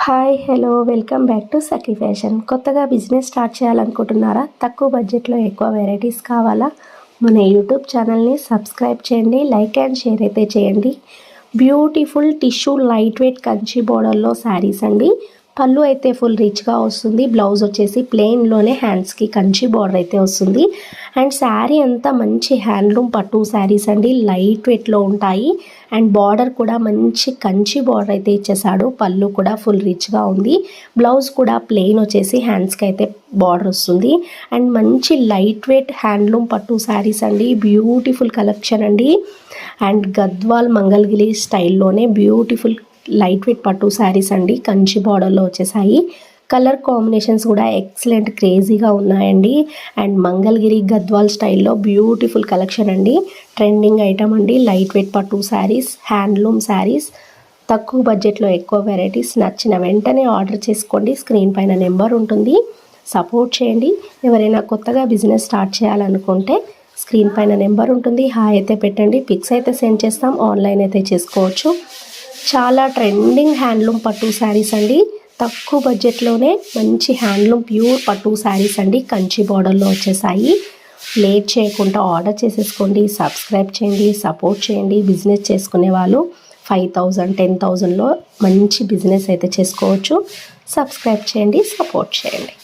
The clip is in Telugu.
Hi hello welcome back to Sakhi fashion. కొత్తగా బిజినెస్ స్టార్ట్ చేయాలనుకుంటున్నారా? తక్కువ బడ్జెట్లో ఎక్కువ వెరైటీస్ కావాలా? మన యూట్యూబ్ ఛానల్ని సబ్స్క్రైబ్ చేయండి, లైక్ అండ్ షేర్ అయితే చేయండి. Beautiful tissue light weight Kanchi బోర్డర్లో శారీస్ అండి. పళ్ళు అయితే ఫుల్ రిచ్గా వస్తుంది. బ్లౌజ్ వచ్చేసి ప్లెయిన్లోనే హ్యాండ్స్కి కంచి బార్డర్ అయితే వస్తుంది. అండ్ శారీ అంతా మంచి హ్యాండ్లూమ్ పట్టు శారీస్ అండి. లైట్ వెయిట్లో ఉంటాయి. అండ్ బార్డర్ కూడా మంచి కంచి బార్డర్ అయితే ఇచ్చేసాడు. పళ్ళు కూడా ఫుల్ రిచ్గా ఉంది. బ్లౌజ్ కూడా ప్లెయిన్ వచ్చేసి హ్యాండ్స్కి అయితే బార్డర్ వస్తుంది. అండ్ మంచి లైట్ వెయిట్ హ్యాండ్లూమ్ పట్టు శారీస్ అండి. బ్యూటిఫుల్ కలెక్షన్ అండి. అండ్ గద్వాల్ మంగళగిరి స్టైల్లోనే బ్యూటిఫుల్ లైట్ వెయిట్ పట్టు శారీస్ అండి. కంచి బార్డర్లో వచ్చేసాయి. కలర్ కాంబినేషన్స్ కూడా ఎక్సలెంట్ క్రేజీగా ఉన్నాయండి. అండ్ మంగళగిరి గద్వాల్ స్టైల్లో బ్యూటిఫుల్ కలెక్షన్ అండి. ట్రెండింగ్ ఐటమ్ అండి. లైట్ వెయిట్ పట్టు శారీస్, హ్యాండ్లూమ్ శారీస్, తక్కువ బడ్జెట్లో ఎక్కువ వెరైటీస్. నచ్చిన వెంటనే ఆర్డర్ చేసుకోండి. స్క్రీన్ పైన నెంబర్ ఉంటుంది, సపోర్ట్ చేయండి. ఎవరైనా కొత్తగా బిజినెస్ స్టార్ట్ చేయాలనుకుంటే స్క్రీన్ పైన నెంబర్ ఉంటుంది, హాయ్ అయితే పెట్టండి. పిక్స్ అయితే సెండ్ చేస్తాం, ఆన్లైన్ అయితే చేసుకోవచ్చు. చాలా ట్రెండింగ్ హ్యాండ్లూమ్ పట్టు శారీస్ అండి. తక్కువ బడ్జెట్లోనే మంచి హ్యాండ్లూమ్ ప్యూర్ పట్టు శారీస్ అండి. కంచి బార్డర్లో వచ్చేసాయి. లేట్ చేయకుండా ఆర్డర్ చేసేసుకోండి. సబ్స్క్రైబ్ చేయండి, సపోర్ట్ చేయండి. బిజినెస్ చేసుకునే వాళ్ళు 5,000 10,000లో మంచి బిజినెస్ అయితే చేసుకోవచ్చు. సబ్స్క్రైబ్ చేయండి, సపోర్ట్ చేయండి.